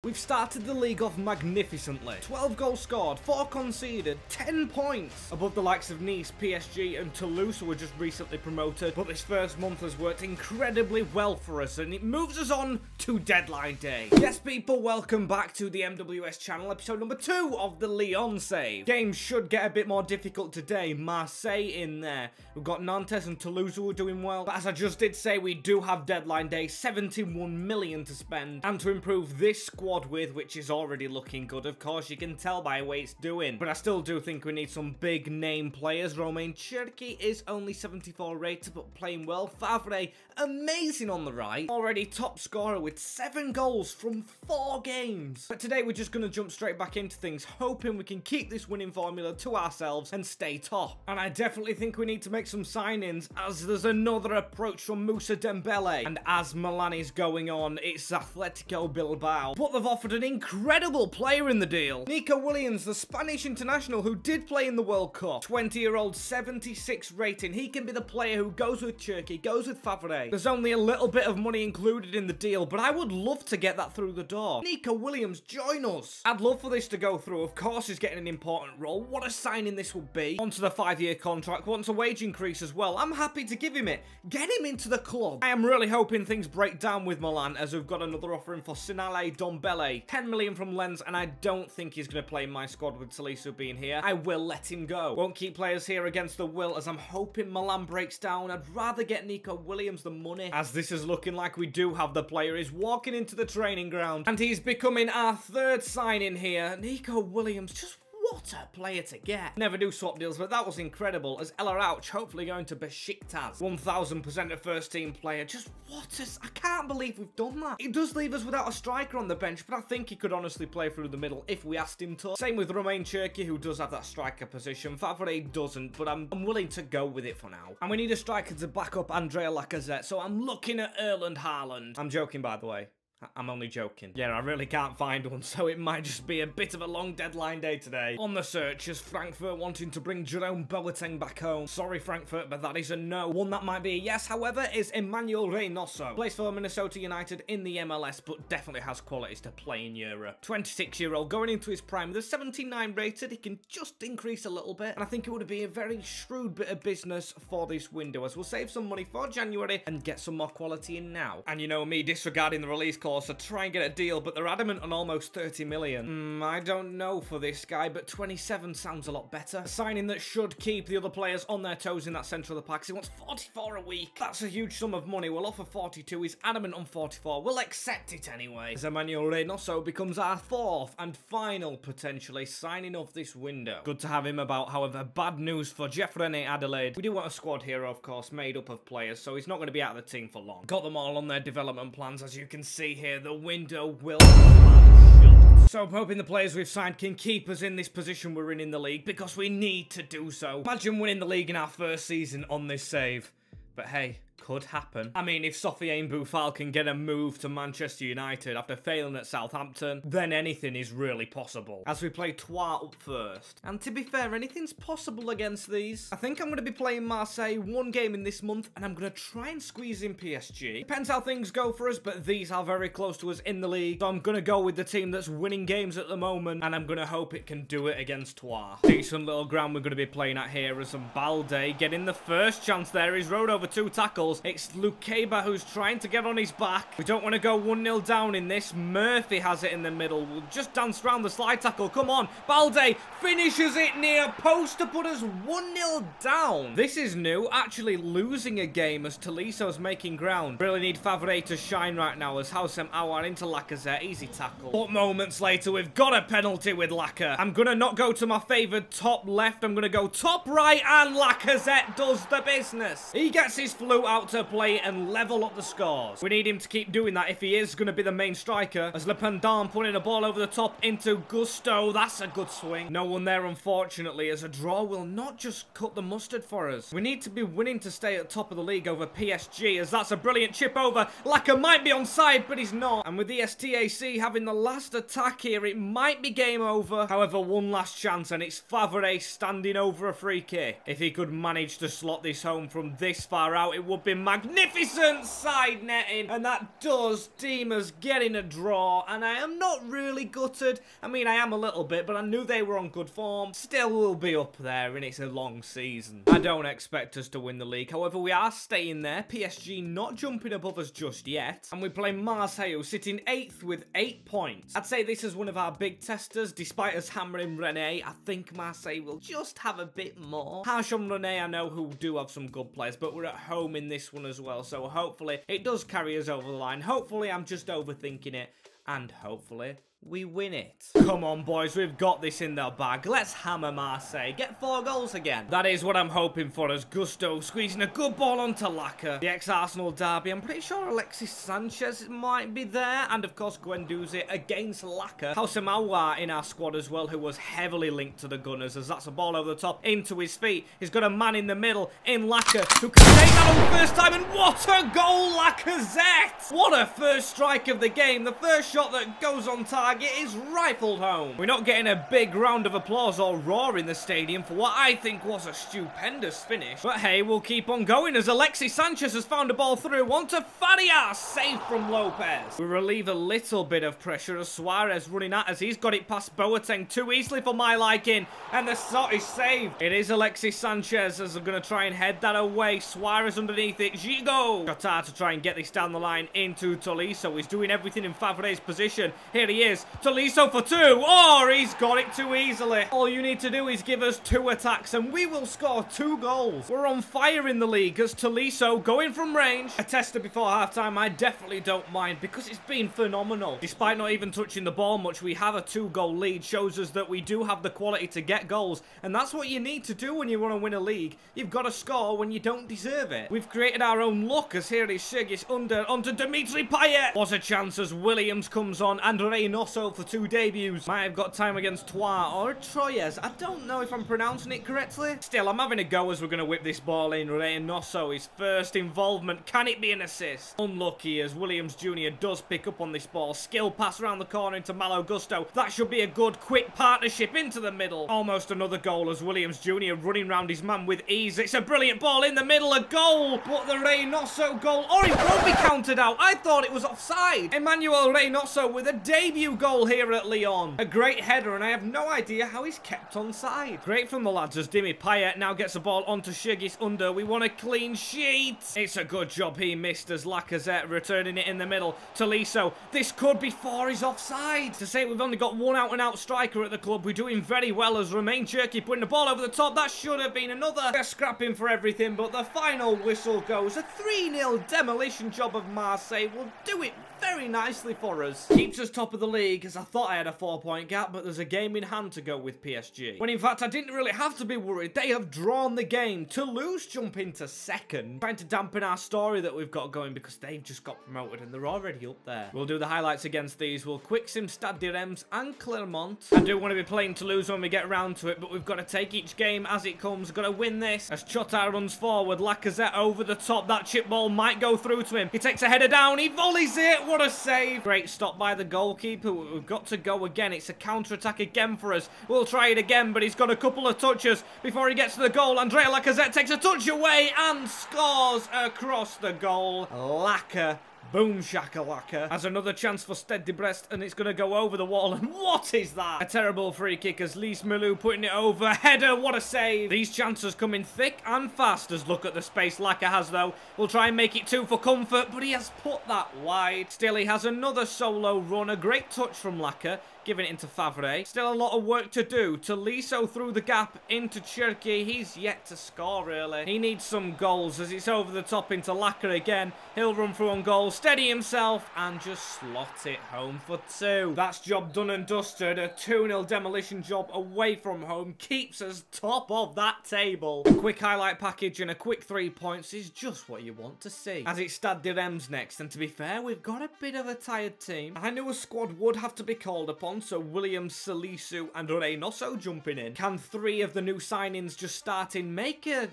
We've started the league off magnificently. 12 goals scored, 4 conceded, 10 points. Above the likes of Nice, PSG and Toulouse, who were just recently promoted. But this first month has worked incredibly well for us, and it moves us on to deadline day. Yes, people, welcome back to the MWS channel, episode number 2 of the Lyon save. Games should get a bit more difficult today. Marseille in there. We've got Nantes and Toulouse who are doing well. But as I just did say, we do have deadline day, 71 million to spend. And to improve this squad with, which is already looking good. Of course, you can tell by the way it's doing. But I still do think we need some big name players. Romain Cherki is only 74 rated, but playing well. Favre, amazing on the right. Already top scorer with 7 goals from 4 games. But today we're just going to jump straight back into things, hoping we can keep this winning formula to ourselves and stay top. And I definitely think we need to make some signings, as there's another approach from Moussa Dembele. And as Milan is going on, it's Atletico Bilbao. But they've offered an incredible player in the deal. Nico Williams, the Spanish international who did play in the World Cup. 20-year-old, 76 rating. He can be the player who goes with Cherki, goes with Favre. There's only a little bit of money included in the deal, but I would love to get that through the door. Nico Williams, join us. I'd love for this to go through. Of course, he's getting an important role. What a signing this would be. Onto the 5-year contract, wants a wage increase as well. I'm happy to give him it. Get him into the club. I am really hoping things break down with Milan, as we've got another offer in for Sinale Dombele. 10 million from Lens, and I don't think he's going to play in my squad with Tolisso being here. I will let him go. Won't keep players here against the will, as I'm hoping Milan breaks down. I'd rather get Nico Williams the money, as this is looking like we do have the player. He's walking into the training ground, and he's becoming our 3rd signing here. Nico Williams, just what a player to get. Never do swap deals, but that was incredible. As El Arauch hopefully going to Besiktas. 1000% a first team player. Just what a... I can't believe we've done that. It does leave us without a striker on the bench, but I think he could honestly play through the middle if we asked him to. Same with Romain Cherki, who does have that striker position. Favre doesn't, but I'm willing to go with it for now. And we need a striker to back up Andrea Lacazette, so I'm looking at Erland Haaland. I'm joking, by the way. I'm only joking. Yeah, I really can't find one, so it might just be a bit of a long deadline day today. On the search is Frankfurt wanting to bring Jerome Boateng back home. Sorry, Frankfurt, but that is a no. One that might be a yes, however, is Emmanuel Reynoso. Plays for Minnesota United in the MLS, but definitely has qualities to play in Europe. 26-year-old, going into his prime. There's 79 rated. He can just increase a little bit, and I think it would be a very shrewd bit of business for this window, as we'll save some money for January and get some more quality in now. And you know me, disregarding the release clause, to try and get a deal, but they're adamant on almost 30 million. I don't know for this guy, but 27 sounds a lot better. A signing that should keep the other players on their toes in that centre of the pack. He wants 44 a week. That's a huge sum of money. We'll offer 42. He's adamant on 44. We'll accept it anyway. As Emmanuel Reynoso becomes our 4th and final, potentially, signing of this window. Good to have him about, however, bad news for Jeff Rene Adelaide. We do want a squad hero, of course, made up of players, so he's not going to be out of the team for long. Got them all on their development plans, as you can see here. The window will shut. So I'm hoping the players we've signed can keep us in this position we're in the league, because we need to do so. Imagine winning the league in our first season on this save. But hey, could happen. I mean, if Sofiane Boufal can get a move to Manchester United after failing at Southampton, then anything is really possible. As we play Troyes up first. And to be fair, anything's possible against these. I think I'm going to be playing Marseille 1 game in this month, and I'm going to try and squeeze in PSG. Depends how things go for us, but these are very close to us in the league. So I'm going to go with the team that's winning games at the moment, and I'm going to hope it can do it against Troyes. Decent little ground we're going to be playing at here, as Balde getting the first chance there. He's rode over 2 tackles. It's Lukeba who's trying to get on his back. We don't want to go 1-0 down in this. Murphy has it in the middle. We'll just dance around the slide tackle. Come on. Balde finishes it near post to put us 1-0 down. This is new. Actually losing a game as Toliso's making ground. Really need Favre to shine right now, as Housem Awar into Lacazette. Easy tackle. But moments later, we've got a penalty with Lacazette. I'm going to not go to my favoured top left. I'm going to go top right, and Lacazette does the business. He gets his flute out to play and level up the scores. We need him to keep doing that if he is going to be the main striker, as Le Pendant putting a ball over the top into Gusto. That's a good swing. No one there, unfortunately, as a draw will not just cut the mustard for us. We need to be winning to stay at top of the league over PSG, as that's a brilliant chip over. Laka might be onside, but he's not. And with the STAC having the last attack here, it might be game over. However, one last chance, and it's Favre standing over a free kick. If he could manage to slot this home from this far out, it would be been magnificent side netting, and that does deem us getting a draw, and I am not really gutted. I mean, I am a little bit, but I knew they were on good form. Still will be up there, and it's a long season. I don't expect us to win the league. However, we are staying there. PSG not jumping above us just yet, and we play Marseille, sitting 8th with 8 points. I'd say this is one of our big testers. Despite us hammering Rennes, I think Marseille will just have a bit more. Harsh on Rennes, I know, who do have some good players, but we're at home in this one as well, so hopefully it does carry us over the line. Hopefully I'm just overthinking it, and hopefully we win it. Come on, boys, we've got this in the bag. Let's hammer Marseille. Get 4 goals again. That is what I'm hoping for, as Gusto squeezing a good ball onto Lacquer. The ex-Arsenal derby. I'm pretty sure Alexis Sanchez might be there. And, of course, Guendouzi against Lacquer. Houssamawa in our squad as well, who was heavily linked to the Gunners, as that's a ball over the top into his feet. He's got a man in the middle in Lacquer, who can take that on the first time. And what a goal, Lacazette! What a first strike of the game. The first shot that goes on target is rifled home. We're not getting a big round of applause or roar in the stadium for what I think was a stupendous finish. But hey, we'll keep on going as Alexis Sanchez has found a ball through onto Farias, saved from Lopez. We relieve a little bit of pressure as Suarez running at us. He's got it past Boateng too easily for my liking, and the shot is saved. It is Alexis Sanchez as I'm going to try and head that away. Suarez underneath it. Gigot. Qatar to try and get this down the line into Tolisso. He's doing everything in Favre's position. Here he is. Tolisso for 2. Oh, he's got it too easily. All you need to do is give us 2 attacks and we will score 2 goals. We're on fire in the league as Tolisso going from range. A tester before halftime I definitely don't mind because it's been phenomenal. Despite not even touching the ball much, we have a 2-goal lead. Shows us that we do have the quality to get goals, and that's what you need to do when you want to win a league. You've got to score when you don't deserve it. We've created our own luck as here is Sergis under onto Dimitri Payet. Was a chance as Williams comes on and Reynoso for 2 debuts. Might have got time against Troyes or Troyes. I don't know if I'm pronouncing it correctly. Still, I'm having a go as we're going to whip this ball in. Reynoso, his first involvement. Can it be an assist? Unlucky as Williams Jr. does pick up on this ball. Skill pass around the corner into Malo Gusto. That should be a good quick partnership into the middle. Almost another goal as Williams Jr. running round his man with ease. It's a brilliant ball in the middle. A goal. But the Reynoso goal, or it won't be counted out. I thought it was offside. Emmanuel Reynoso with a debut goal here at Lyon. A great header, and I have no idea how he's kept onside. Great from the lads as Dimi Payet now gets the ball onto Sergis under. We want a clean sheet. It's a good job he missed as Lacazette returning it in the middle. Tolisso, this could be 4. He's offside. To say we've only got 1 out-and-out striker at the club, we're doing very well as Romain Cherki putting the ball over the top. That should have been another. They're scrapping for everything, but the final whistle goes. A 3-0 demolition job of Marseille will do it very nicely for us. Keeps us top of the league, as I thought I had a 4-point gap, but there's a game in hand to go with PSG. When in fact I didn't really have to be worried. They have drawn the game. Toulouse jump into 2nd, trying to dampen our story that we've got going because they've just got promoted and they're already up there. We'll do the highlights against these. We'll quick sim Stade de Reims and Clermont. I do want to be playing Toulouse when we get around to it, but we've got to take each game as it comes. Got to win this. As Chota runs forward, Lacazette over the top. That chip ball might go through to him. He takes a header down. He volleys it. What a save. Great stop by the goalkeeper. We've got to go again. It's a counter-attack again for us. We'll try it again, but he's got a couple of touches before he gets to the goal. Andrea Lacazette takes a touch away and scores across the goal. Lacquer. Boom shakalaka. Has another chance for Stade de Brest, and it's going to go over the wall. And what is that? A terrible free kick as Lys Milou putting it over. Header, what a save. These chances coming thick and fast as look at the space Lacquer has, though. We'll try and make it 2 for comfort, but he has put that wide. Still, he has another solo run. A great touch from Lacquer. Giving it into Favre. Still a lot of work to do. Tolisso through the gap into Cherki. He's yet to score, really. He needs some goals as it's over the top into Lacquer again. He'll run through on goal, steady himself, and just slot it home for 2. That's job done and dusted. A 2-0 demolition job away from home keeps us top of that table. A quick highlight package and a quick 3 points is just what you want to see. As it's Stade de Reims next, and to be fair, we've got a bit of a tired team. I knew a squad would have to be called upon, so Williams, Salisu and Reynoso jumping in. Can 3 of the new signings just starting make a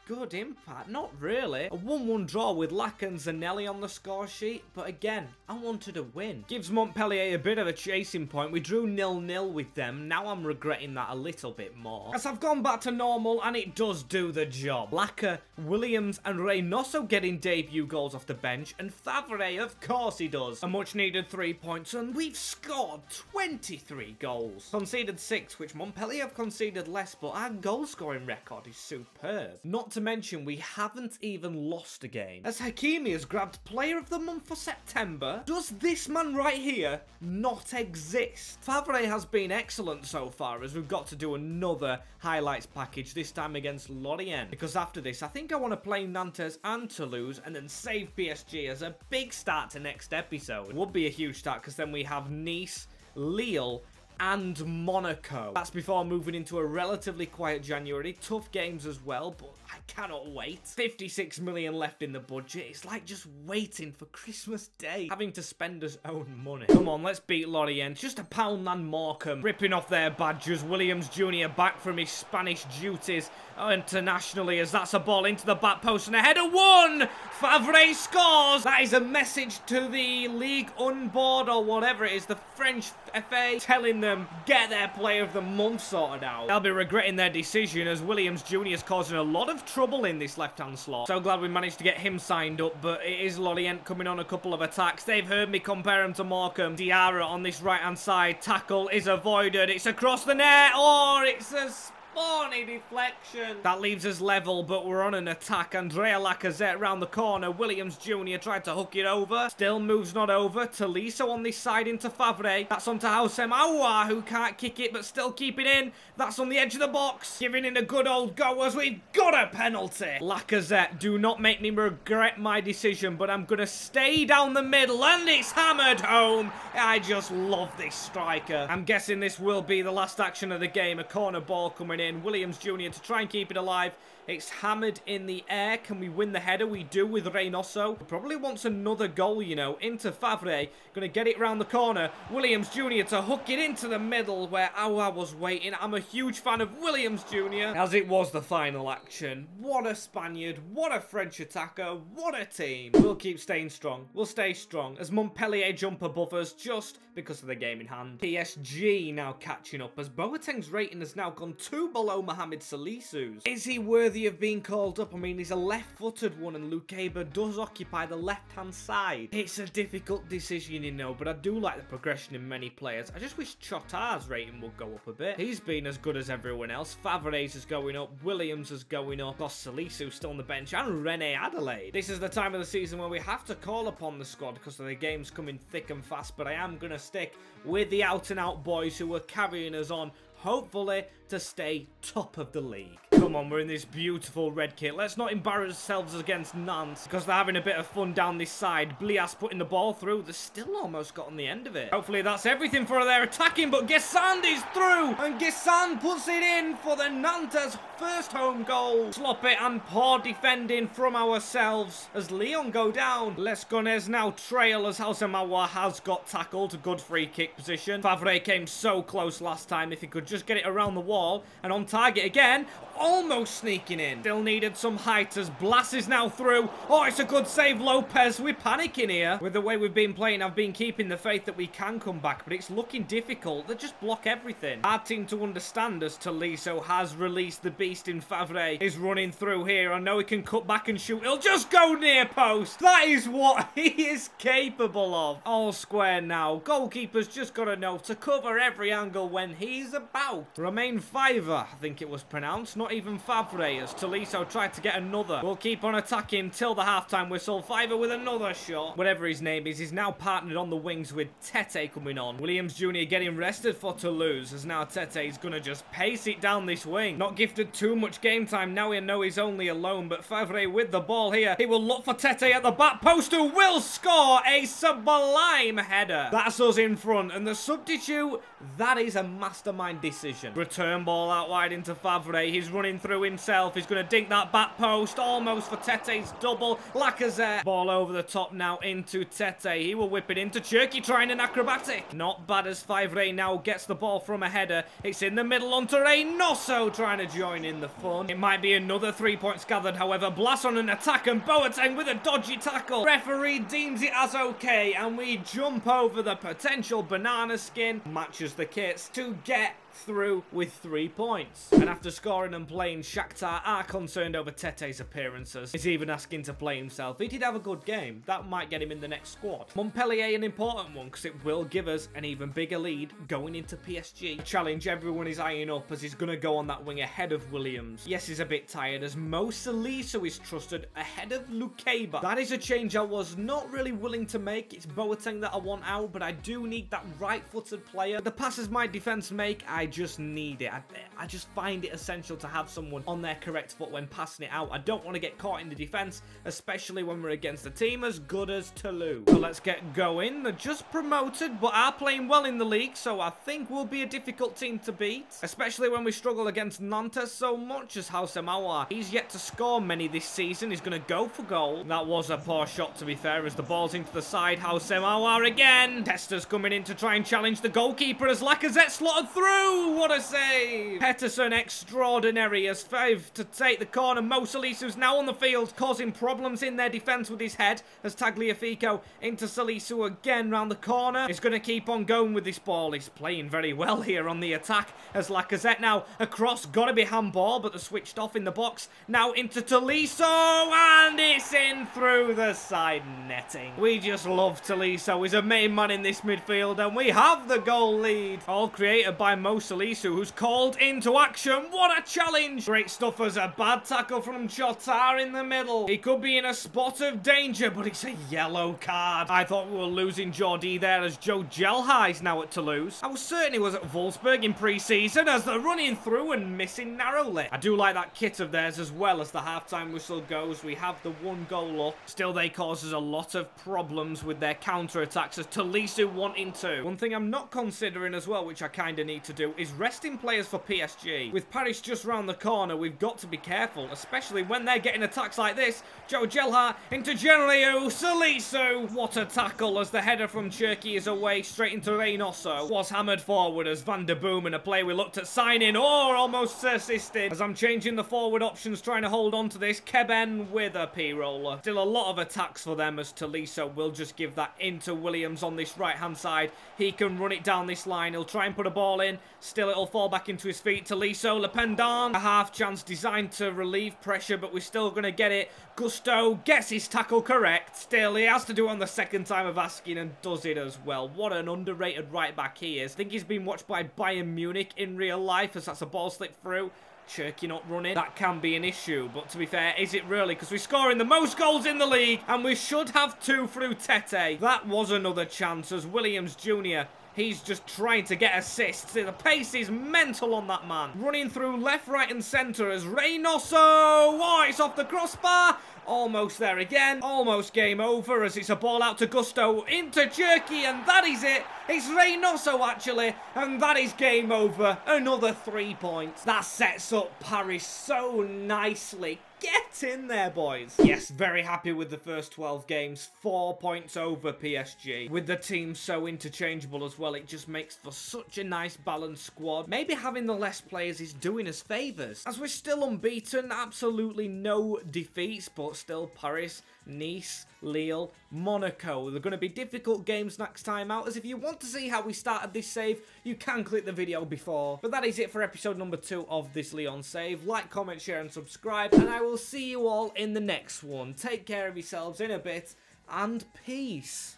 good impact. Not really. A 1-1 draw with Lacq and Zanelli on the score sheet, but again, I wanted a win. Gives Montpellier a bit of a chasing point. We drew 0-0 with them. Now I'm regretting that a little bit more, as I've gone back to normal, and it does do the job. Lacq, Williams, and Reynoso getting debut goals off the bench, and Favre, of course he does. A much-needed 3 points, and we've scored 23 goals. Conceded 6, which Montpellier have conceded less, but our goal-scoring record is superb. Not to mention, we haven't even lost a game, as Hakimi has grabbed Player of the Month for September. Does this man right here not exist? Favre has been excellent so far, as we've got to do another highlights package, this time against Lyon, because after this, I think I want to play Nantes and Toulouse, and then save PSG as a big start to next episode. It would be a huge start, because then we have Nice, Lyon, and Monaco. That's before moving into a relatively quiet January. Tough games as well, but I cannot wait. 56 million left in the budget. It's like just waiting for Christmas Day, having to spend his own money. Come on, let's beat Lorient. Just a pound than Morecambe. Ripping off their badges. Williams Jr. back from his Spanish duties internationally, as that's a ball into the back post and a header. 1! Favre scores! That is a message to the Ligue 1 board, or whatever it is, the French FA, telling them get their Player of the Month sorted out. They'll be regretting their decision, as Williams Jr. is causing a lot of trouble in this left-hand slot. So glad we managed to get him signed up, but it is Lorient coming on a couple of attacks. They've heard me compare him to Morecambe. Diarra on this right-hand side. Tackle is avoided. It's across the net. Oh, it's a spawny deflection. That leaves us level, but we're on an attack. Andrea Lacazette round the corner. Williams Jr. tried to hook it over. Still moves not over. Tolisso on this side into Favre. That's onto Houssem Aouar, who can't kick it, but still keep it in. That's on the edge of the box. Giving it a good old go, as we've got a penalty. Lacazette, do not make me regret my decision, but I'm going to stay down the middle, and it's hammered home. I just love this striker. I'm guessing this will be the last action of the game. A corner ball coming in. Williams Jr. to try and keep it alive. It's hammered in the air. Can we win the header? We do with Reynoso. Probably wants another goal, you know, into Favre. Going to get it round the corner. Williams Jr. to hook it into the middle where Aouar was waiting. I'm a huge fan of Williams Jr. as it was the final action. What a Spaniard. What a French attacker. What a team. We'll keep staying strong. We'll stay strong as Montpellier jump above us just because of the game in hand. PSG now catching up as Boateng's rating has now gone 2 below Mohamed Salisu's. Is he worthy of being called up? I mean, he's a left-footed one, and Lukeba does occupy the left-hand side. It's a difficult decision, you know, but I do like the progression in many players. I just wish Chotar's rating would go up a bit. He's been as good as everyone else. Favre's is going up. Williams is going up. Salisu still on the bench, and Rene Adelaide. This is the time of the season where we have to call upon the squad because the game's coming thick and fast, but I am going to stick with the out-and-out boys who are carrying us on, hopefully to stay top of the league. Come on, we're in this beautiful red kit. Let's not embarrass ourselves against Nantes because they're having a bit of fun down this side. Blias putting the ball through. They're still almost got on the end of it. Hopefully that's everything for their attacking, but Guessand is through, and Guessand puts it in for the Nantes first home goal. Sloppy and poor defending from ourselves as Lyon go down. Les Gonnes now trail as Houssem Aouar has got tackled. Good free kick position. Favre came so close last time. If he could just get it around the wall and on target again, almost sneaking in. Still needed some height as Blas is now through. Oh, it's a good save, Lopez. We're panicking here. With the way we've been playing, I've been keeping the faith that we can come back, but it's looking difficult. They just block everything. Hard team to understand as Tolisso has released the beast in Favre. Is running through here. I know he can cut back and shoot. He'll just go near post. That is what he is capable of. All square now. Goalkeeper's just got to know to cover every angle when he's about. Romain Fiver, I think it was pronounced. Not even Favre, as Tolisso tried to get another. We'll keep on attacking till the halftime whistle. Fiver with another shot. Whatever his name is, he's now partnered on the wings with Tete coming on. Williams Jr. getting rested for Toulouse, as now Tete is going to just pace it down this wing. Not gifted too much game time. Now we know he's only alone, but Favre with the ball here. He will look for Tete at the back post, who will score a sublime header. That's us in front, and the substitute, that is a mastermind decision. Return ball out wide into Favre. He's running running through himself. He's going to dink that back post. Almost for Tete's double. Lacazette. Ball over the top now into Tete. He will whip it into Cherki, trying an acrobatic. Not bad as Favre now gets the ball from a header. It's in the middle onto Reynoso, trying to join in the fun. It might be another 3 points gathered, however. Blas on an attack and Boateng with a dodgy tackle. Referee deems it as okay, and we jump over the potential banana skin. Matches the kits to get through with 3 points. And after scoring and playing, Shakhtar are concerned over Tete's appearances. He's even asking to play himself. He did have a good game. That might get him in the next squad. Montpellier, an important one, because it will give us an even bigger lead going into PSG. Challenge everyone is eyeing up as he's going to go on that wing ahead of Williams. Yes, he's a bit tired as Mo Salisu is trusted ahead of Lukeba. That is a change I was not really willing to make. It's Boateng that I want out, but I do need that right-footed player. The passes my defense make, I just need it. I just find it essential to have someone on their correct foot when passing it out. I don't want to get caught in the defense, especially when we're against a team as good as Toulouse. So let's get going. They're just promoted, but are playing well in the league, so I think we'll be a difficult team to beat, especially when we struggle against Nantes so much as Houssemawa. He's yet to score many this season. He's going to go for goal. That was a poor shot, to be fair, as the ball's into the side. Houssemawa again. Tester's coming in to try and challenge the goalkeeper as Lacazette slotted through. What a save! Peterson extraordinary as Fave to take the corner. Mo Salisu's now on the field, causing problems in their defence with his head as Tagliafico into Salisu again round the corner. He's going to keep on going with this ball. He's playing very well here on the attack as Lacazette now across. Got to be handball, but they're switched off in the box. Now into Tolisso, and it's in through the side netting. We just love Tolisso. He's a main man in this midfield, and we have the goal lead. All created by Mo Salisu, who's called into action. What a challenge! Great stuff as a bad tackle from Chotar in the middle. He could be in a spot of danger, but it's a yellow card. I thought we were losing Jordi there as Joe Gelha is now at Toulouse. I was certain he was at Wolfsburg in pre-season as they're running through and missing narrowly. I do like that kit of theirs as well. As the halftime whistle goes, we have the 1 goal up. Still, they cause us a lot of problems with their counter-attacks as Tolisso wanting to. One thing I'm not considering as well, which I kind of need to do, is resting players for PSG. With Paris just round the corner, we've got to be careful, especially when they're getting attacks like this. Joe Gelha into Generio Salisu. What a tackle as the header from Cherki is away straight into Reynoso. Was hammered forward as Van der Boom in a play we looked at signing, or almost assisted. As I'm changing the forward options, trying to hold on to this. Keben with a P-roller. Still a lot of attacks for them as Tolisso will just give that into Williams on this right-hand side. He can run it down this line. He'll try and put a ball in. Still, it'll fall back into his feet. Tolisso, Le Pendant. A half chance designed to relieve pressure, but we're still going to get it. Gusto gets his tackle correct. Still, he has to do it on the second time of asking and does it as well. What an underrated right back he is. I think he's been watched by Bayern Munich in real life as that's a ball slipped through. Cherki not running. That can be an issue, but to be fair, is it really? Because we're scoring the most goals in the league, and we should have 2 through Tete. That was another chance as Williams Jr. He's just trying to get assists. The pace is mental on that man. Running through left, right, and centre as Reynoso. Oh, it's off the crossbar. Almost there again. Almost game over as it's a ball out to Gusto into Cherki, and that is it. It's Reynoso actually, and that is game over. Another 3 points. That sets up Paris so nicely. Get in there, boys. Yes, very happy with the first 12 games. 4 points over PSG. With the team so interchangeable as well, it just makes for such a nice balanced squad. Maybe having the less players is doing us favours, as we're still unbeaten. Absolutely no defeats, but still Paris, Nice, Lyon, Monaco. They're going to be difficult games next time out, as if you want to see how we started this save, you can click the video before. But that is it for episode number 2 of this Lyon save. Like, comment, share, and subscribe, and I will see you all in the next one. Take care of yourselves in a bit, and peace.